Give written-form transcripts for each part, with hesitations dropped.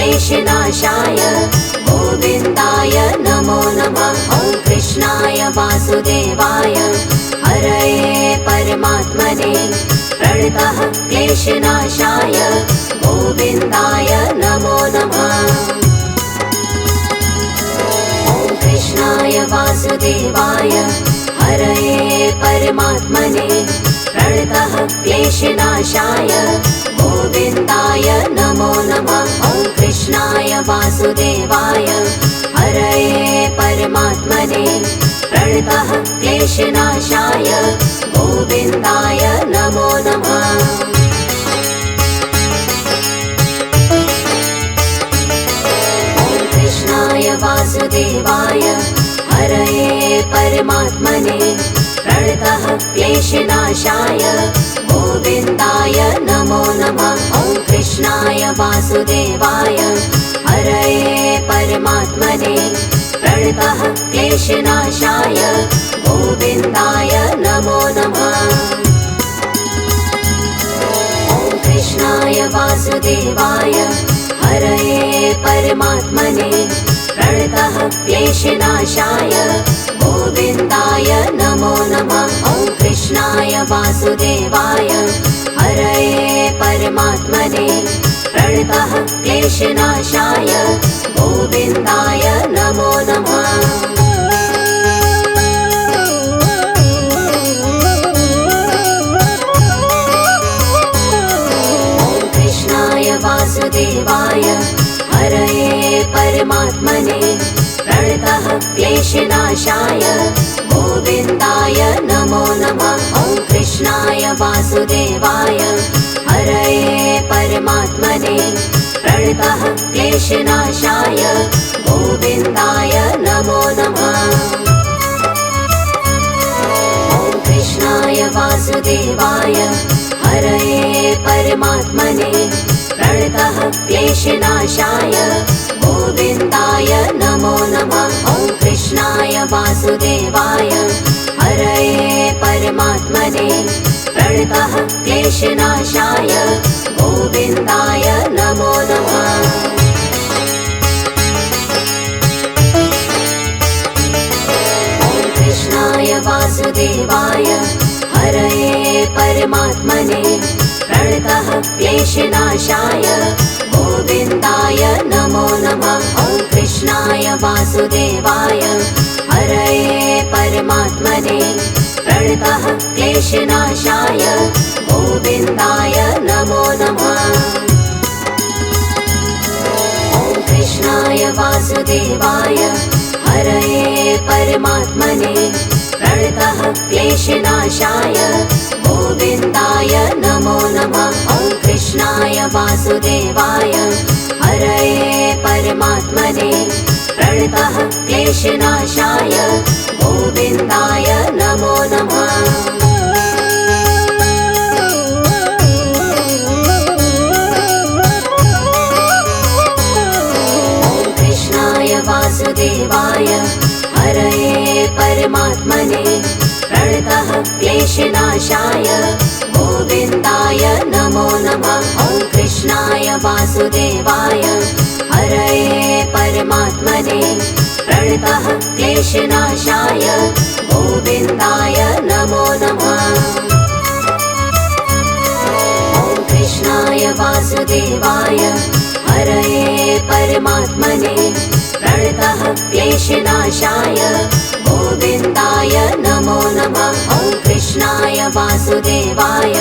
क्लेशनाशाय गोविन्दाय नमो नमः। ॐ कृष्णाय वासुदेवाय हरये परमात्मने प्रणतः क्लेशनाशाय गोविन्दाय नमो नमः। ॐ कृष्णाय वासुदेवाय हरये परमात्मने प्रणतः क्लेशनाशाय गोविन्दाय नमो नमः। ॐ कृष्णाय वासुदेवाय हरये परमात्मने प्रणतः क्लेशनाशाय गोविन्दाय नमो नमः। ॐ कृष्णाय वासुदेवाय हरये परमात्मने प्रणतः क्लेशनाशाय गोविन्दाय नमो नमः। ॐ कृष्णाय वासुदेवाय हरये परमात्मने प्रणतः क्लेशनाशाय गोविन्दाय नमो नमः। ॐ कृष्णाय वासुदेवाय हरये परमात्मने प्रणतः क्लेशनाशाय गोविन्दाय नमो नमः। ॐ कृष्णाय वासुदेवाय हरये परमात्मने प्रणतः क्लेशनाशाय गोविन्दाय नमो नमः। ॐ कृष्णाय वासुदेवाय हरये परमात्मने प्रणतः क्लेशनाशाय गोविन्दाय नमो नमः। ॐ कृष्णाय वासुदेवाय हरये परमात्मने प्रणतः क्लेशनाशाय गोविन्दाय नमो नमः। ॐ कृष्णाय वासुदेवाय हरये परमात्मने प्रणतः क्लेशनाशाय गोविन्दाय नमो नमः। ॐ कृष्णाय वासुदेवाय हरये परमात्मने प्रणतः क्लेशनाशाय गोविन्दाय नमो नमः। ॐ कृष्णाय वासुदेवाय हरये परमात्मने प्रणतः क्लेशनाशाय गोविन्दाय नमो नमः। ॐ कृष्णाय वासुदेवाय हरये परमात्मने प्रणतः क्लेशनाशाय गोविन्दाय नमो नमः। ॐ कृष्णाय वासुदेवाय हरये परमात्मने प्रणतः क्लेशनाशाय गोविन्दाय नमो नमः। ॐ कृष्णाय वासुदेवाय हरये परमात्मने प्रणतः क्लेशनाशाय गोविन्दाय नमो नमः। ॐ कृष्णाय वासुदेवाय हरये परमात्मने प्रणतः क्लेशनाशाय गोविन्दाय नमो नमः। ॐ कृष्णाय वासुदेवाय हरये परमात्मने प्रणतः क्लेशनाशाय गोविन्दाय नमो नमः। ॐ कृष्णाय वासुदेवाय हरये परमात्मने प्रणतः क्लेशनाशाय गोविन्दाय नमो नमः। ॐ कृष्णाय वासुदेवाय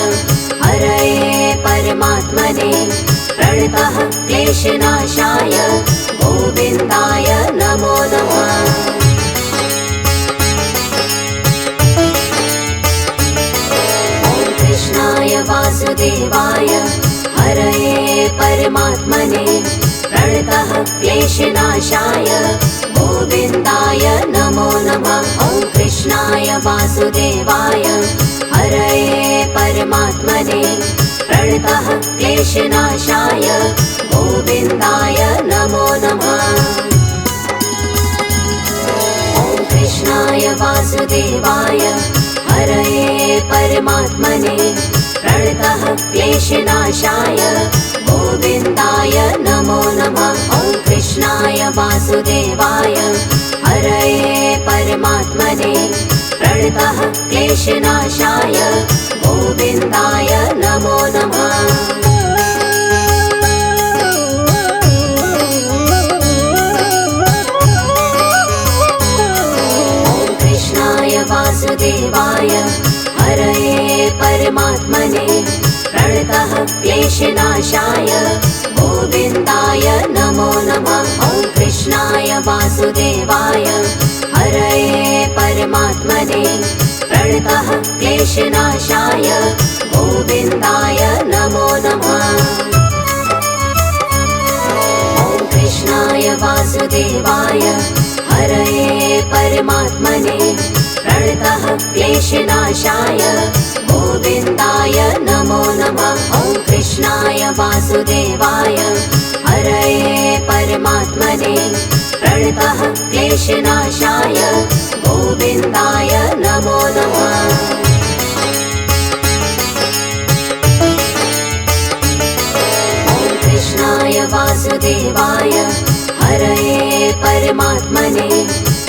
हरये परमात्मने प्रणतः क्लेशनाशाय गोविन्दाय नमो नमः। ॐ कृष्णाय वासुदेवाय हरये परमात्मने प्रणतः क्लेशनाशाय गोविन्दाय नमो नमः। ॐ कृष्णाय वासुदेवाय हरये परमात्मने प्रणतः क्लेशनाशाय गोविन्दाय नमो नमः। ॐ कृष्णाय वासुदेवाय हरये परमात्मने प्रणतः क्लेशनाशाय गोविन्दाय नमो नमः। वासुदेवाय हरये परमात्मने प्रणतः क्लेशनाशाय गोविन्दाय नमो नमः। वासुदेवाय हरये परमात्मने प्रणतः क्लेशनाशाय गोविन्दाय नमो नमः। ॐ कृष्णाय वासुदेवाय हरये परमात्मने प्रणतः क्लेशनाशाय गोविन्दाय नमो नमः। ॐ कृष्णाय वासुदेवाय हरये परमात्मने प्रणतः क्लेशनाशाय गोविन्दाय नमो नमः। ॐ कृष्णाय वासुदेवाय हरये परमात्मने प्रणतः क्लेशनाशाय गोविन्दाय नमो नमः। ॐ कृष्णाय वासुदेवाय हरये परमात्मने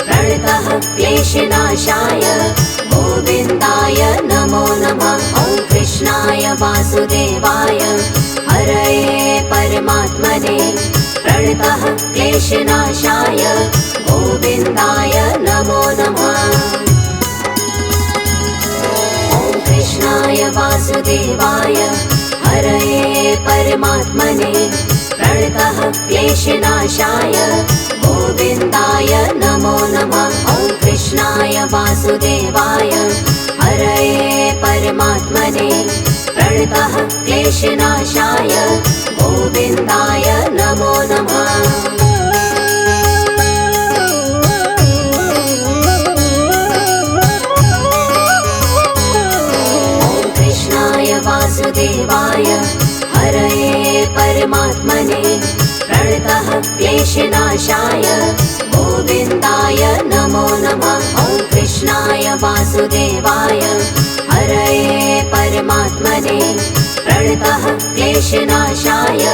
प्रणतः क्लेशनाशाय गोविन्दाय नमो नमः। ॐ कृष्णाय वासुदेवाय हरये परमात्मने प्रणतः क्लेशनाशाय गोविन्दाय नमो नमः। ॐ कृष्णाय वासुदेवाय हरये परमात्मने प्रणतः क्लेशनाशाय गोविन्दाय नमो नमः। ॐ कृष्णाय वासुदेवाय हरये परमात्मने प्रणतः क्लेशनाशाय गोविन्दाय नमो नमः। ॐ कृष्णाय वासुदेवाय हरये परमात्मने प्रणतः क्लेशनाशाय गोविन्दाय नमो नमः। ॐ कृष्णाय वासुदेवाय हरये परमात्मने प्रणतः क्लेशनाशाय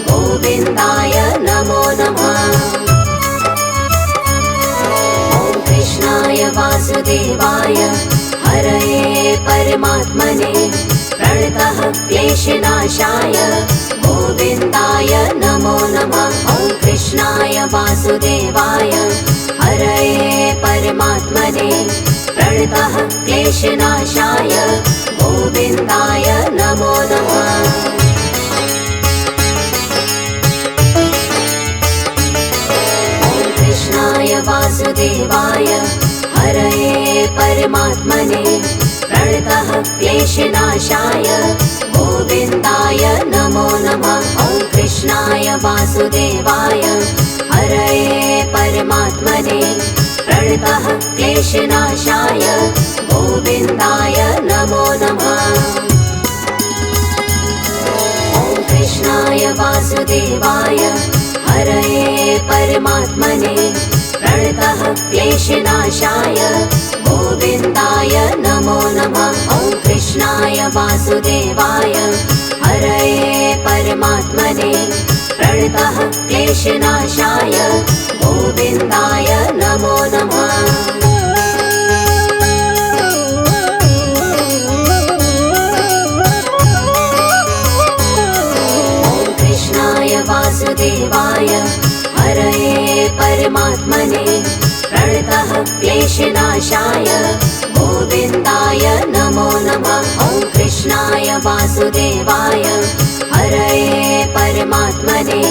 गोविन्दाय नमो नमः। ॐ कृष्णाय वासुदेवाय हरये परमात्मने प्रणतः क्लेशनाशाय गोविन्दाय नमो नमः। ॐ कृष्णाय वासुदेवाय हरये परमात्मने प्रणतः क्लेशनाशाय गोविन्दाय नमो नमः। ॐ कृष्णाय वासुदेवाय हरये परमात्मने प्रणतः क्लेशनाशाय गोविन्दाय नमो नमः। ॐ कृष्णाय वासुदेवाय हरये परमात्मने प्रणतः क्लेशनाशाय गोविन्दाय नमो नमः। ॐ कृष्णाय वासुदेवाय हरये परमात्मने प्रणतः क्लेशनाशाय गोविन्दाय नमो नमः। ॐ कृष्णाय वासुदेवाय हरये परमात्मने प्रणतः क्लेशनाशाय गोविन्दाय नमो नमः। ॐ कृष्णाय वासुदेवाय हरये परमात्मने प्रणतः क्लेशनाशाय गोविन्दाय नमो नमः। ॐ कृष्णाय वासुदेवाय हरये परमात्मने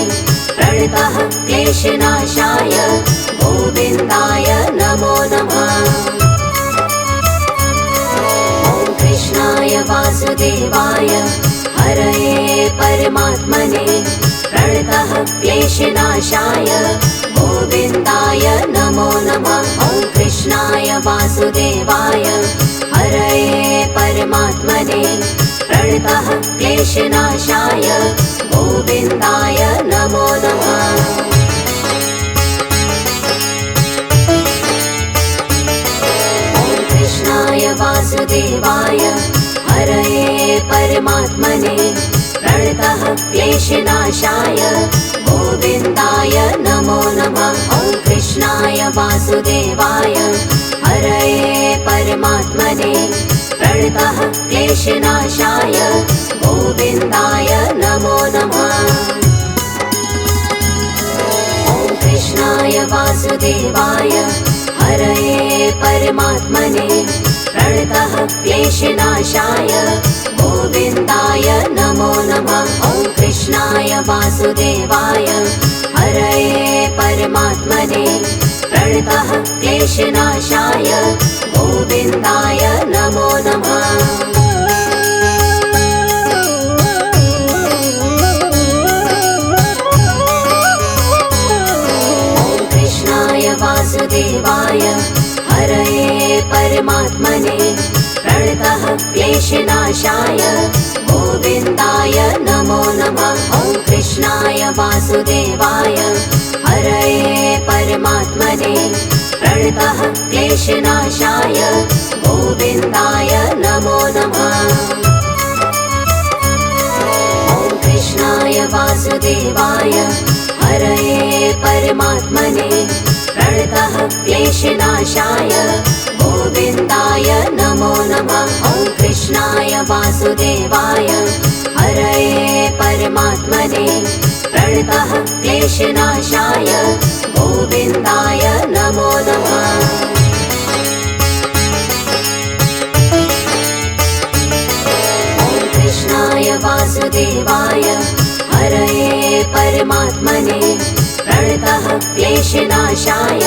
प्रणतः क्लेशनाशाय गोविन्दाय नमो नमः। ॐ कृष्णाय वासुदेवाय हरये परमात्मने प्रणतः क्लेशनाशाय गोविन्दाय नमो नमः। ॐ कृष्णाय वासुदेवाय हरये परमात्मने प्रणतः क्लेशनाशाय गोविन्दाय नमो नमः। ॐ कृष्णाय वासुदेवाय हरये परमात्मने प्रणतः क्लेशनाशाय गोविन्दाय नमो नमः। वासुदेवाय हरये परमात्मने प्रणतः क्लेशनाशाय गोविन्दाय नमो नमः। ॐ कृष्णाय वासुदेवाय हरये परमात्मने प्रणतः क्लेशनाशाय गोविन्दाय नमो नमः। ॐ कृष्णाय वासुदेवाय हरये परमात्मने प्रणतः क्लेशनाशाय गोविन्दाय नमो नमः। ॐ कृष्णाय वासुदेवाय हरये परमात्मने प्रणतः क्लेशनाशाय गोविन्दाय नमो नमः। ॐ कृष्णाय वासुदेवाय हरये परमात्मने प्रणतः क्लेशनाशाय गोविन्दाय नमो नमः। ॐ कृष्णाय वासुदेवाय हरये परमात्मने प्रणतः क्लेशनाशाय गोविन्दाय नमो नमः। ॐ कृष्णाय वासुदेवाय हरये परमात्मने प्रणतः क्लेशनाशाय गोविन्दाय नमो नमः। ॐ कृष्णाय वासुदेवाय हरये परमात्मने प्रणतः क्लेशनाशाय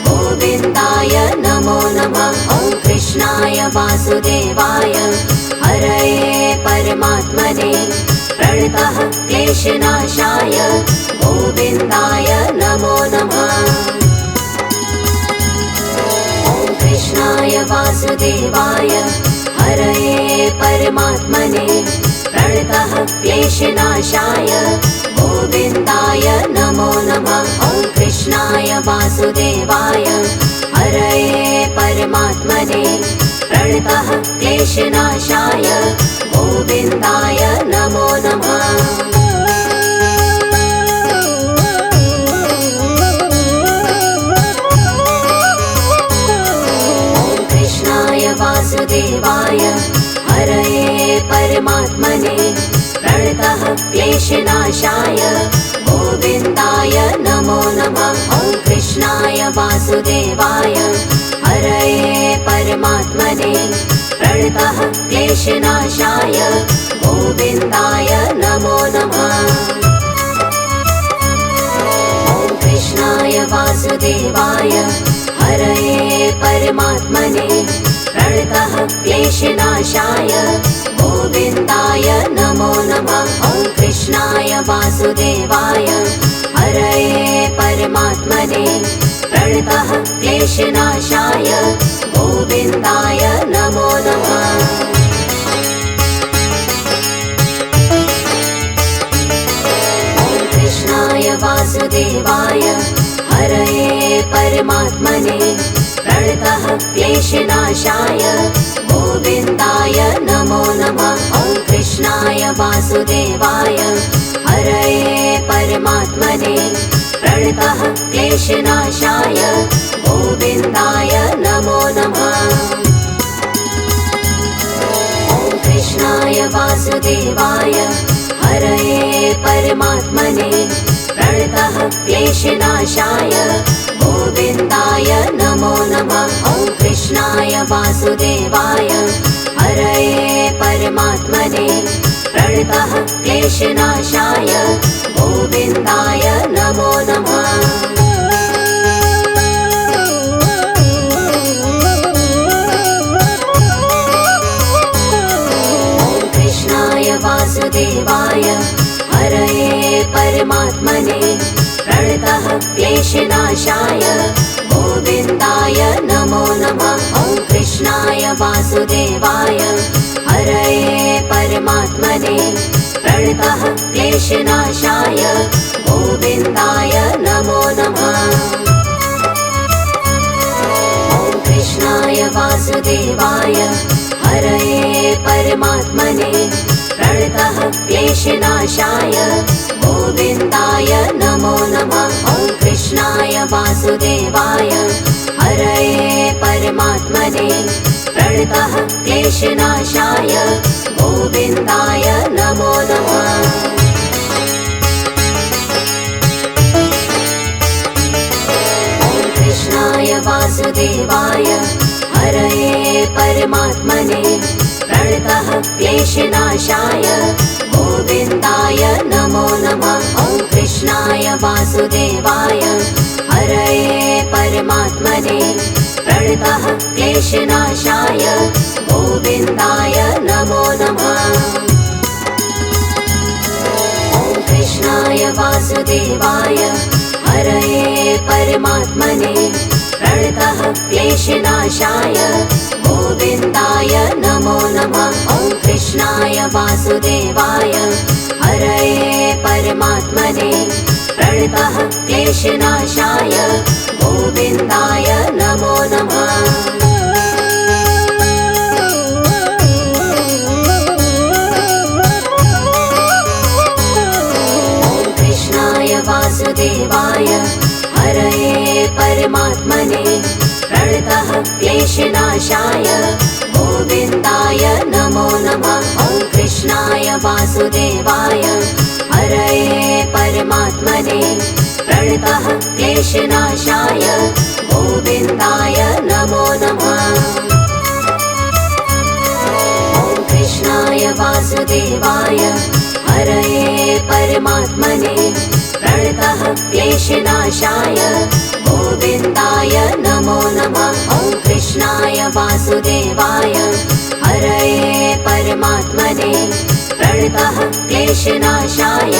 गोविन्दाय नमो नमः। ॐ कृष्णाय वासुदेवाय हरये परमात्मने प्रणतः क्लेशनाशाय गोविन्दाय नमो नमः। ॐ कृष्णाय वासुदेवाय हरये परमात्मने प्रणतः क्लेशनाशाय गोविन्दाय नमो नमः। ॐ कृष्णाय वासुदेवाय हरये परमात्मने प्रणतः क्लेशनाशाय गोविन्दाय नमो नमः। ॐ कृष्णाय वासुदेवाय हरये परमात्मने प्रणतः क्लेशनाशाय गोविन्दाय नमो नमः। ॐ कृष्णाय वासुदेवाय हरये परमात्मने प्रणतः क्लेशनाशाय गोविन्दाय नमो नमः। ॐ कृष्णाय वासुदेवाय हरये परमात्मने प्रणतः क्लेशनाशाय गोविन्दाय नमो नमः। ॐ कृष्णाय वासुदेवाय हरये परमात्मने प्रणतः क्लेशनाशाय गोविन्दाय नमो नमः। ॐ कृष्णाय वासुदेवाय हरये परमात्मने प्रणतः क्लेशनाशाय गोविन्दाय नमो नमः। ॐ कृष्णाय वासुदेवाय हरये परमात्मने प्रणतः क्लेशनाशाय गोविन्दाय नमो नमः। ॐ कृष्णाय वासुदेवाय हरये परमात्मने प्रणतः क्लेशनाशाय गोविन्दाय नमो नमः। ॐ कृष्णाय वासुदेवाय हरये परमात्मने प्रणतः क्लेशनाशाय गोविन्दाय नमो नमः। ॐ कृष्णाय वासुदेवाय हरये परमात्मने प्रणतः क्लेशनाशाय गोविन्दाय नमो नमः। ॐ कृष्णाय वासुदेवाय हरये परमात्मने प्रणतः क्लेशनाशाय गोविन्दाय नमो नमः। ॐ कृष्णाय वासुदेवाय हरये परमात्मने प्रणतः क्लेशनाशाय गोविन्दाय नमो नमः। ॐ कृष्णाय वासुदेवाय परमात्मने प्रणतः क्लेशनाशाय गोविन्दाय नमो नमः। ॐ कृष्णाय वासुदेवाय हरये परमात्मने प्रणतः क्लेशनाशाय गोविन्दाय नमो नमः। ॐ कृष्णाय वासुदेवाय हरये परमात्मने प्रणतः क्लेशनाशाय गोविन्दाय नमो नमः। ॐ कृष्णाय वासुदेवाय हरये परमात्मने प्रणतः क्लेशनाशाय गोविन्दाय नमो नमः। ॐ कृष्णाय वासुदेवाय हरये परमात्मने प्रणतः क्लेशनाशाय गोविन्दाय नमो नमः। ॐ कृष्णाय वासुदेवाय हरये परमात्मने प्रणतः क्लेशनाशाय गोविन्दाय नमो नमः। ॐ कृष्णाय वासुदेवाय हरये परमात्मने प्रणतः क्लेशनाशाय गोविन्दाय नमो नमः। ॐ कृष्णाय वासुदेवाय हरये परमात्मने प्रणतः क्लेशनाशाय गोविन्दाय नमो नमः। ॐ कृष्णाय वासुदेवाय हरये परमात्मने प्रणतः क्लेशनाशाय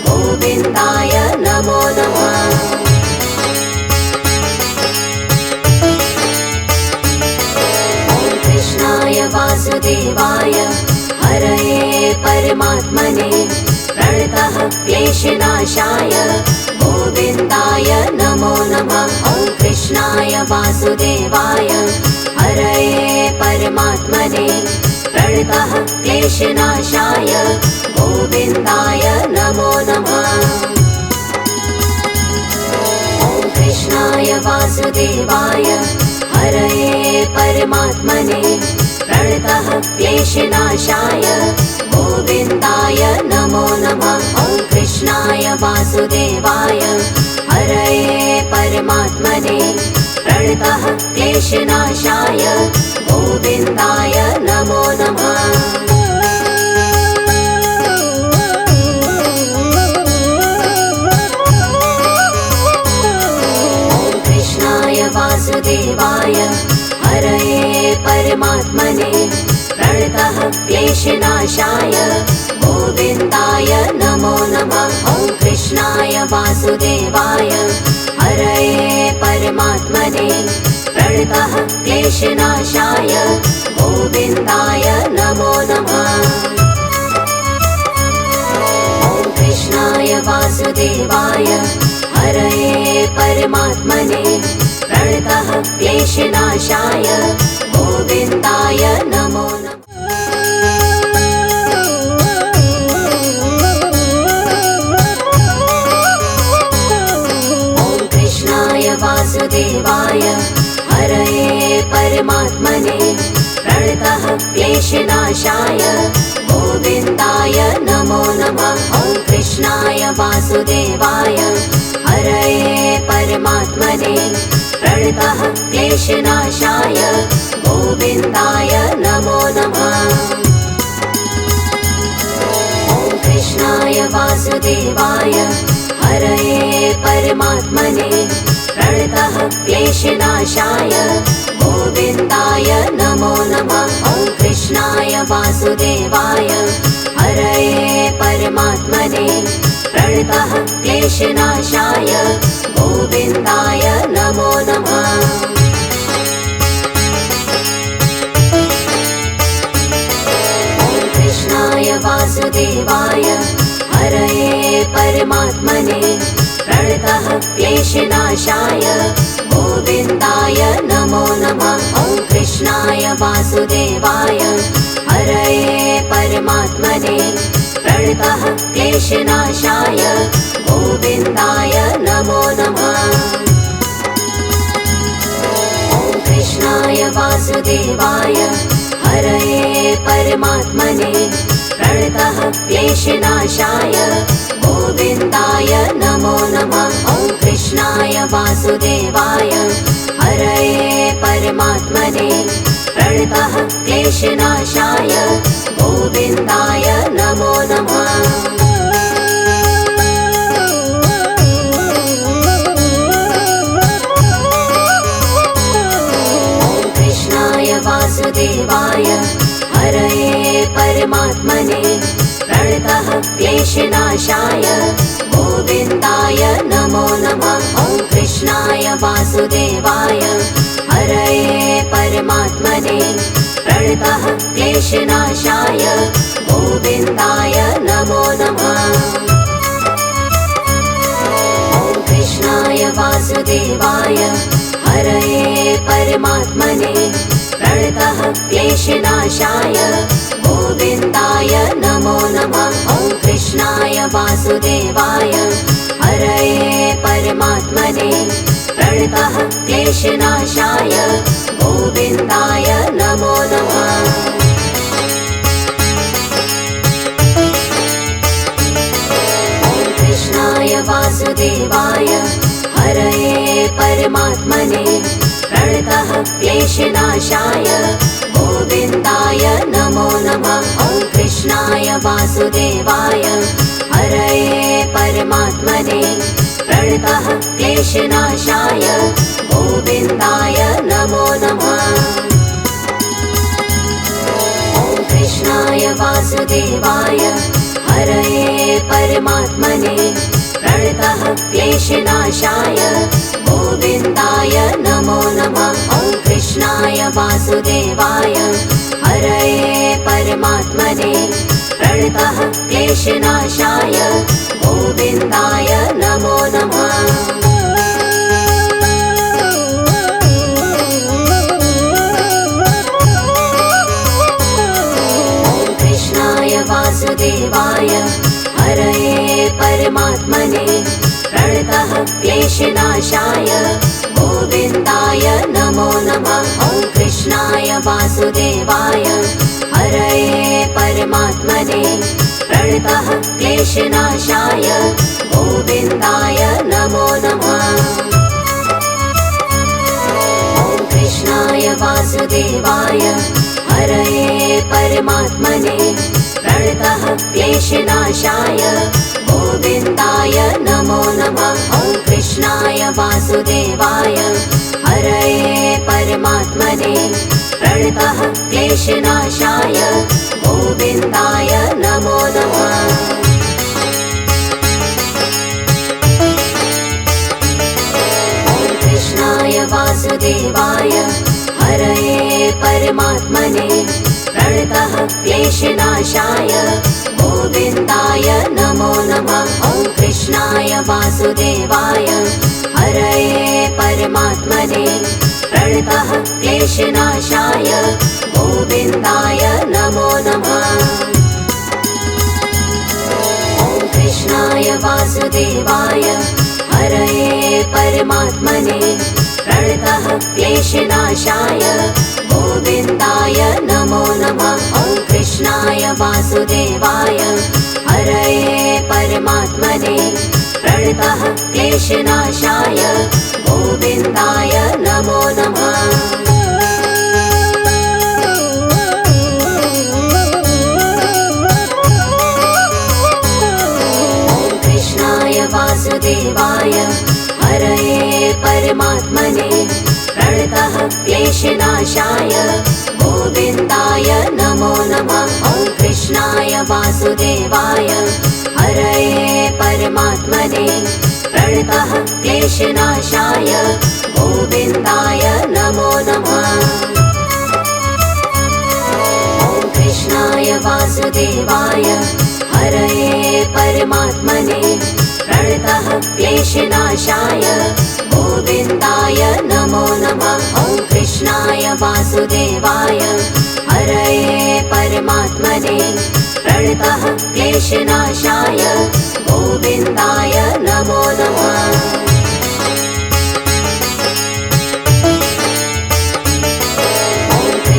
गोविन्दाय नमो नमः। ॐ कृष्णाय वासुदेवाय हरये परमात्मने प्रणतः क्लेशनाशाय गोविन्दाय नमो नमः। ॐ कृष्णाय वासुदेवाय हरये परमात्मने प्रणतः क्लेशनाशाय गोविन्दाय नमो नमः। ॐ कृष्णाय वासुदेवाय हरये परमात्मने प्रणतः क्लेशनाशाय गोविन्दाय नमो नमः। ॐ कृष्णाय वासुदेवाय हरये परमात्मने प्रणतः क्लेशनाशाय गोविन्दाय नमो नमः। ॐ कृष्णाय वासुदेवाय हरये परमात्मने प्रणतः क्लेशनाशाय गोविन्दाय नमो नमः। ॐ कृष्णाय वासुदेवाय हरये परमात्मने प्रणतः क्लेशनाशाय गोविन्दाय नमो नमः। ॐ कृष्णाय वासुदेवाय हरये परमात्मने प्रणतः क्लेशनाशाय गोविन्दाय नमो नमः। ॐ कृष्णाय वासुदेवाय हरये परमात्मने प्रणतः क्लेशनाशाय गोविन्दाय नमो नमः। ॐ कृष्णाय वासुदेवाय हरये परमात्मने प्रणतः क्लेशनाशाय गोविन्दाय नमो नमः। ॐ कृष्णाय वासुदेवाय हरये परमात्मने प्रणतः क्लेशनाशाय गोविन्दाय नमो नमः। ॐ कृष्णाय वासुदेवाय हरये परमात्मने प्रणतः क्लेशनाशाय गोविन्दाय नमो नमः। ॐ कृष्णाय वासुदेवाय हरये परमात्मने प्रणतः क्लेशनाशाय गोविन्दाय नमो नमः। ॐ कृष्णाय वासुदेवाय हरये परमात्मने प्रणतः क्लेशनाशाय गोविन्दाय नमो नमः। ॐ कृष्णाय वासुदेवाय हरये परमात्मने प्रणतः क्लेशनाशाय गोविन्दाय नमो नमः। ॐ कृष्णाय वासुदेवाय हरये परमात्मने प्रणतः क्लेशनाशाय गोविन्दाय नमो नमः। वासुदेवाय हरये परमात्मने प्रणतः क्लेशनाशाय गोविन्दाय नमो नमः। ॐ कृष्णाय वासुदेवाय हरये परमात्मने प्रणतः क्लेशनाशाय गोविन्दाय नमो नमः। ॐ कृष्णाय वासुदेवाय हरये परमात्मने प्रणतः क्लेशनाशाय गोविन्दाय नमो नमः। ॐ कृष्णाय वासुदेवाय हरये परमात्मने प्रणतः क्लेशनाशाय गोविन्दाय नमो नमः। ॐ कृष्णाय वासुदेवाय हरये परमात्मने प्रणतः क्लेशनाशाय गोविन्दाय नमो नमः। ॐ कृष्णाय वासुदेवाय हरये परमात्मने प्रणतः क्लेशनाशाय गोविन्दाय नमो नमः। ॐ कृष्णाय वासुदेवाय हरये परमात्मने प्रणतः क्लेशनाशाय गोविन्दाय नमो नमः। ॐ कृष्णाय वासुदेवाय हरये परमात्मने प्रणतः क्लेशनाशाय गोविन्दाय नमो नमः। ॐ कृष्णाय वासुदेवाय हरये परमात्मने प्रणतः क्लेशनाशाय गोविन्दाय नमो नमः। ॐ कृष्णाय वासुदेवाय हरये परमात्मने प्रणतः क्लेशनाशाय गोविन्दाय नमो नमः। ॐ कृष्णाय वासुदेवाय हरये परमात्मने प्रणतः क्लेशनाशाय गोविन्दाय नमो नमः। ॐ कृष्णाय वासुदेवाय हरये परमात्मने प्रणतः क्लेशनाशाय गोविन्दाय नमो नमः। ॐ कृष्णाय वासुदेवाय हरये परमात्मने प्रणतः क्लेशनाशाय गोविन्दाय नमो नमः। ॐ कृष्णाय वासुदेवाय हरये परमात्मने प्रणतः क्लेशनाशाय गोविन्दाय नमो नमः। ॐ कृष्णाय वासुदेवाय हरये परमात्मने प्रणतः क्लेशनाशाय गोविन्दाय नमो नमः। ॐ कृष्णाय वासुदेवाय हरये परमात्मने प्रणतः क्लेशनाशाय गोविन्दाय नमो नमः। ॐ कृष्णाय वासुदेवाय हरये परमात्मने प्रणतः क्लेशनाशाय गोविन्दाय नमो नमः। ॐ कृष्णाय वासुदेवाय हरये परमात्मने प्रणतः क्लेशनाशाय गोविन्दाय नमो नमः। ॐ कृष्णाय वासुदेवाय हरये परमात्मने प्रणतः क्लेशनाशाय गोविन्दाय नमो नमः। ॐ कृष्णाय वासुदेवाय हरये परमात्मने प्रणतः क्लेशनाशाय गोविन्दाय नमो नमः। ॐ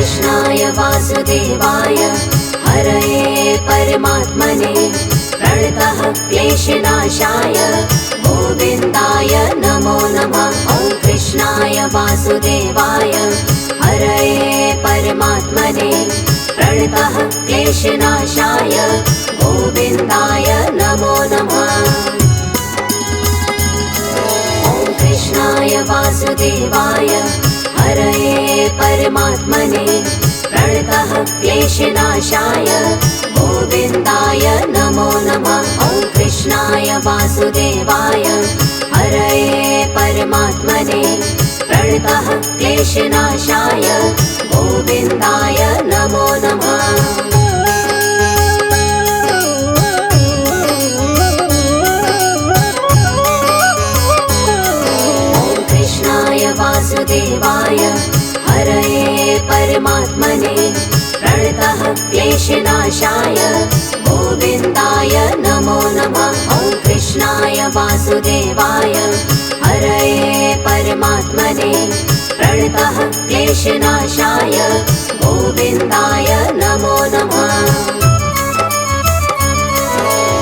परमात्मने प्रणतः क्लेशनाशाय गोविन्दाय नमो नमः। ॐ कृष्णाय वासुदेवाय हरये परमात्मने प्रणतः क्लेशनाशाय गोविन्दाय नमो नमः। ॐ कृष्णाय वासुदेवाय हरये परमात्मने प्रणतः क्लेशनाशाय गोविन्दाय नमो नमः। ॐ कृष्णाय वासुदेवाय हरये परमात्मने प्रणतः क्लेशनाशाय गोविन्दाय नमो नमः। वासुदेवाय हरये परमात्मने प्रणतः क्लेशनाशाय गोविन्दाय नमो नमः। ॐ कृष्णाय वासुदेवाय हरये परमात्मने प्रणतः क्लेशनाशाय गोविन्दाय नमो नमः।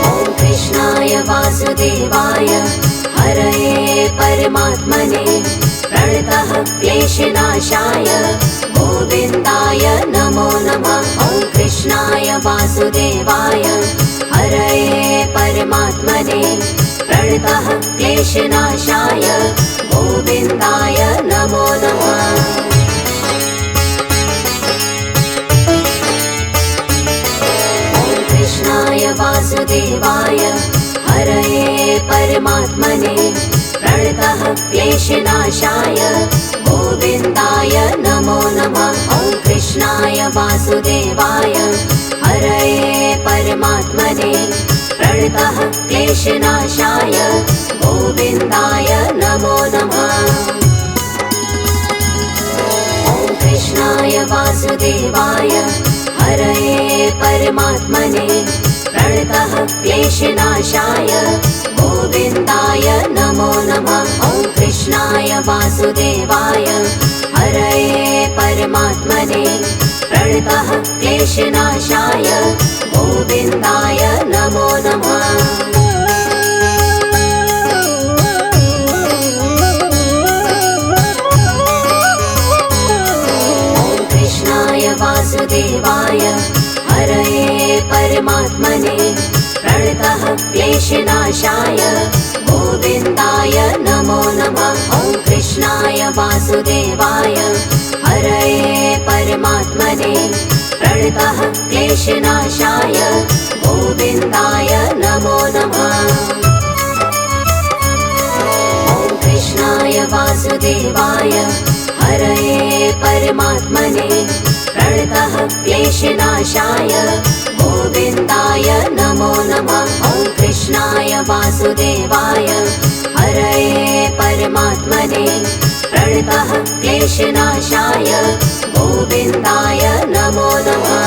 ॐ कृष्णाय वासुदेवाय हरये परमात्मने प्रणतः क्लेशनाशाय गोविन्दाय नमो नमः। ॐ कृष्णाय वासुदेवाय हरये परमात्मने प्रणतः क्लेशनाशाय गोविन्दाय नमो नमः। ॐ कृष्णाय वासुदेवाय हरये परमात्मने प्रणतः क्लेशनाशाय गोविन्दाय नमो नमः। ॐ कृष्णाय वासुदेवाय हरये परमात्मने प्रणतः क्लेशनाशाय गोविन्दाय नमो नमः। ॐ कृष्णाय वासुदेवाय हरये परमात्मने प्रणतः क्लेशनाशाय गोविन्दाय नमो नमः। ॐ कृष्णाय वासुदेवाय हरये परमात्मने प्रणतः क्लेशनाशाय गोविन्दाय नमो नमः। ॐ कृष्णाय वासुदेवाय हरये परमात्मने प्रणतः क्लेशनाशाय गोविन्दाय नमो नमः। ॐ कृष्णाय वासुदेवाय हरये परमात्मने प्रणतः क्लेशनाशाय गोविन्दाय नमो नमः। ॐ कृष्णाय वासुदेवाय हरये परमात्मने प्रणतः क्लेशनाशाय गोविन्दाय नमो नमः। ॐ कृष्णाय वासुदेवाय हरये परमात्मने प्रणतः क्लेशनाशाय गोविन्दाय नमो नमः।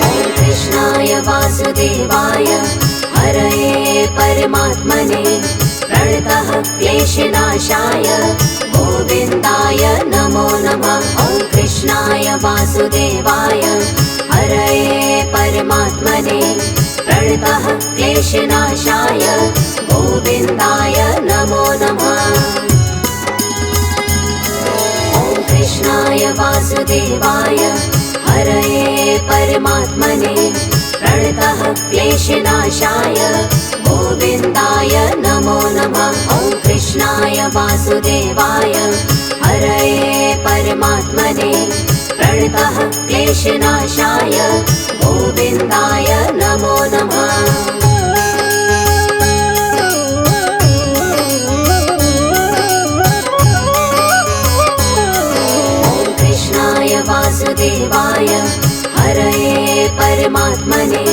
ॐ कृष्णाय वासुदेवाय हरये परमात्मने प्रणतः क्लेशनाशाय गोविन्दाय नमो नमः। ॐ कृष्णाय वासुदेवाय हरये परमात्मने प्रणतः क्लेशनाशाय गोविन्दाय नमो नमः। ॐ कृष्णाय वासुदेवाय हरये परमात्मने प्रणतः क्लेशनाशाय गोविन्दाय नमो नमः। ॐ कृष्णाय वासुदेवाय हरये परमात्मने प्रणतः क्लेशनाशाय गोविन्दाय नमो नमः। ॐ कृष्णाय वासुदेवाय हरये परमात्मने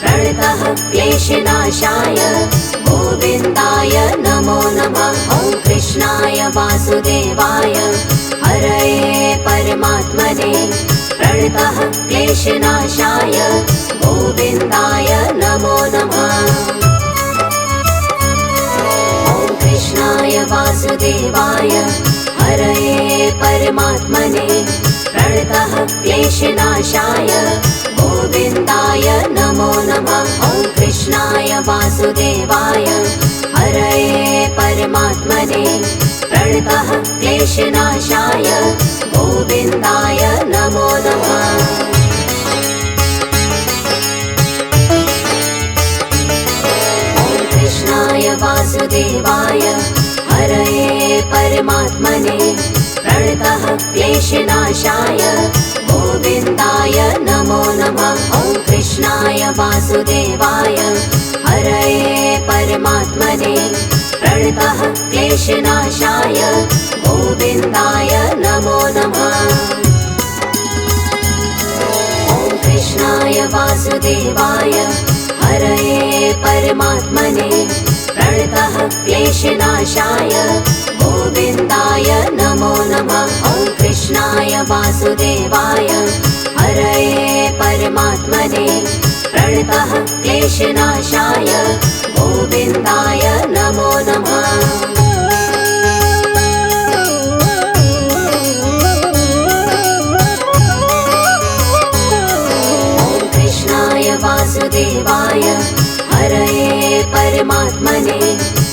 प्रणतः क्लेशनाशाय गोविन्दाय नमो नमः। ॐ कृष्णाय वासुदेवाय हरये परमात्मने प्रणतः क्लेशनाशाय गोविन्दाय नमो नमः। ॐ कृष्णाय वासुदेवाय हरये परमात्मने प्रणतः क्लेशनाशाय गोविन्दाय नमो नमः। ॐ कृष्णाय वासुदेवाय हरये परमात्मने प्रणतः क्लेशनाशाय गोविन्दाय नमो नमः। कृष्णाय वासुदेवाय हरये परमात्मने प्रणतः क्लेशनाशाय गोविन्दाय नमो नमः। ॐ कृष्णाय वासुदेवाय हरये परमात्मने प्रणतः क्लेशनाशाय गोविन्दाय नमो नमः। ॐ कृष्णाय वासुदेवाय हरये परमात्मने प्रणतः क्लेशनाशाय गोविन्दाय नमो नमः। ॐ कृष्णाय वासुदेवाय हरये परमात्मने प्रणतः क्लेशनाशाय गोविन्दाय नमो नमः। वासुदेवाय हरये परमात्मने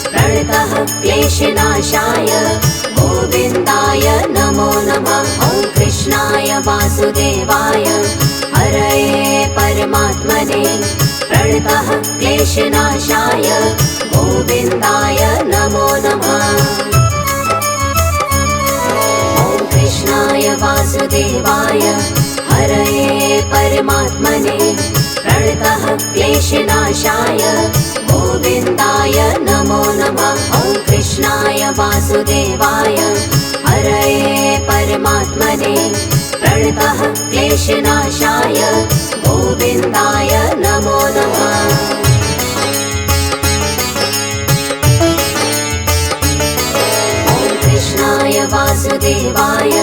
प्रणतः क्लेशनाशाय गोविन्दाय नमो नमः। ॐ कृष्णाय वासुदेवाय हरये परमात्मने प्रणतः क्लेशनाशाय गोविन्दाय नमो नमः। ॐ कृष्णाय वासुदेवाय हरये परमात्मने प्रणतः क्लेशनाशाय गोविन्दाय नमो नमः। ॐ कृष्णाय वासुदेवाय हरये परमात्मने प्रणतः क्लेशनाशाय गोविन्दाय नमो नमः। ॐ कृष्णाय वासुदेवाय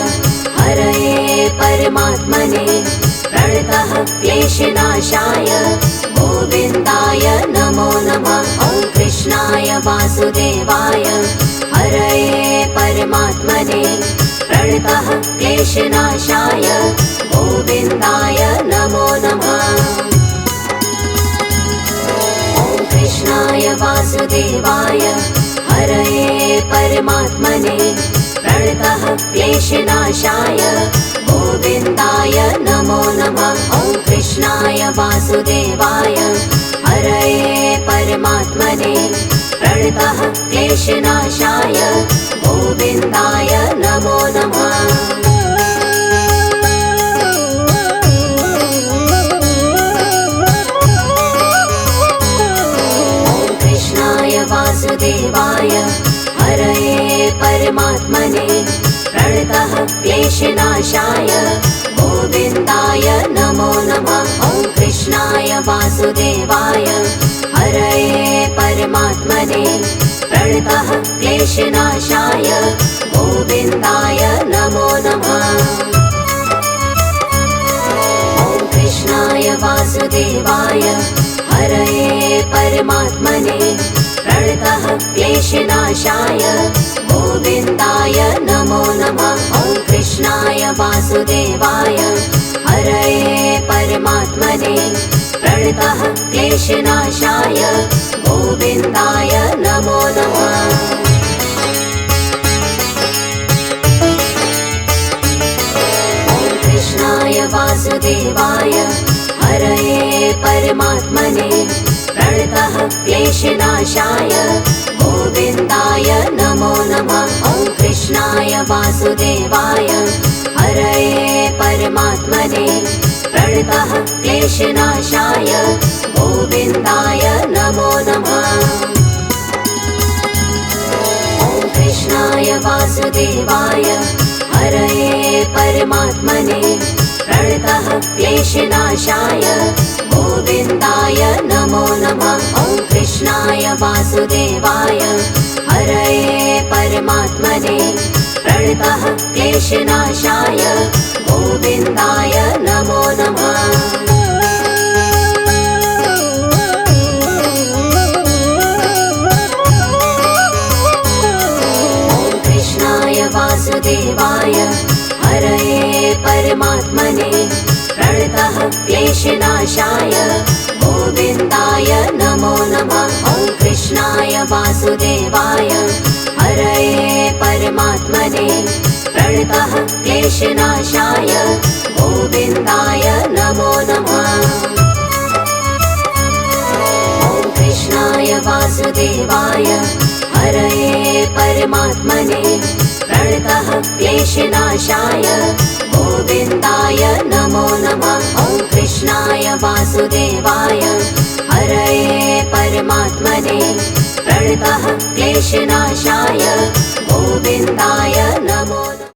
हरये परमात्मने प्रणतः क्लेशनाशाय गोविन्दाय नमो नमः। ॐ कृष्णाय वासुदेवाय हरये परमात्मने प्रणतः क्लेशनाशाय गोविन्दाय नमो नमः। ॐ कृष्णाय वासुदेवाय हरये परमात्मने प्रणतः क्लेशनाशाय गोविन्दाय नमो नमः। ॐ कृष्णाय वासुदेवाय हरये परमात्मने प्रणतः क्लेशनाशाय गोविन्दाय नमो नमः। ॐ कृष्णाय वासुदेवाय हरये परमात्मने प्रणतः क्लेशनाशाय गोविन्दाय नमो नमः। ॐ कृष्णाय वासुदेवाय हरये परमात्मने प्रणतः क्लेशनाशाय गोविन्दाय नमो नमः। ॐ कृष्णाय वासुदेवाय हरये परमात्मने प्रणतः क्लेशनाशाय गोविन्दाय नमो नमः। ॐ कृष्णाय वासुदेवाय हरये परमात्मने प्रणतः क्लेशनाशाय गोविन्दाय नमो नमः। ॐ कृष्णाय वासुदेवाय हरये परमात्मने प्रणतः क्लेशनाशाय गोविन्दाय नमो नमः। ॐ कृष्णाय वासुदेवाय हरये परमात्मने प्रणतः क्लेशनाशाय गोविन्दाय नमो नमः। ॐ कृष्णाय वासुदेवाय हरये परमात्मने प्रणतः क्लेशनाशाय गोविन्दाय नमो नमः। ॐ कृष्णाय वासुदेवाय हरये परमात्मने प्रणतः क्लेशनाशाय गोविन्दाय नमो नमः। ॐ कृष्णाय वासुदेवाय हरये परमात्मने क्लेशनाशाय गोविन्दाय नमो नमः। ॐ कृष्णाय वासुदेवाय हरये परमात्मने प्रणतः क्लेशनाशाय गोविन्दाय नमो नमः। ॐ कृष्णाय वासुदेवाय हरये परमात्मने प्रणतः क्लेशनाशाय गोविन्दाय नमो नमः। ॐ कृष्णाय वासुदेवाय हरये परमात्मने प्रणतः क्लेशनाशाय